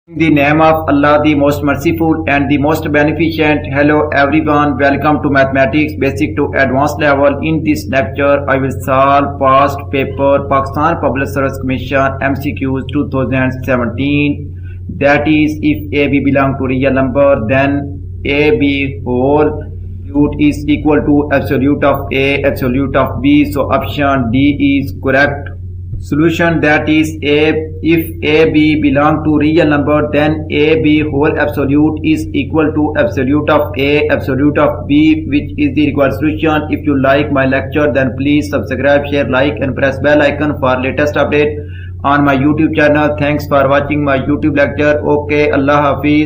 In the name of Allah, the most merciful and the most beneficent. Hello everyone, welcome to Mathematics Basic to Advanced level. In this lecture, I will solve past paper Pakistan Public Service Commission MCQs 2017. That is, if AB belong to real number, then AB whole absolute is equal to absolute of A, absolute of B. So option D is correct. Solution, that is, if AB belong to real number, then AB whole absolute is equal to absolute of A, absolute of B, which is the required solution. If you like my lecture, then please subscribe, share, like and press bell icon for latest update on my YouTube channel. Thanks for watching my YouTube lecture. Okay, Allah Hafiz.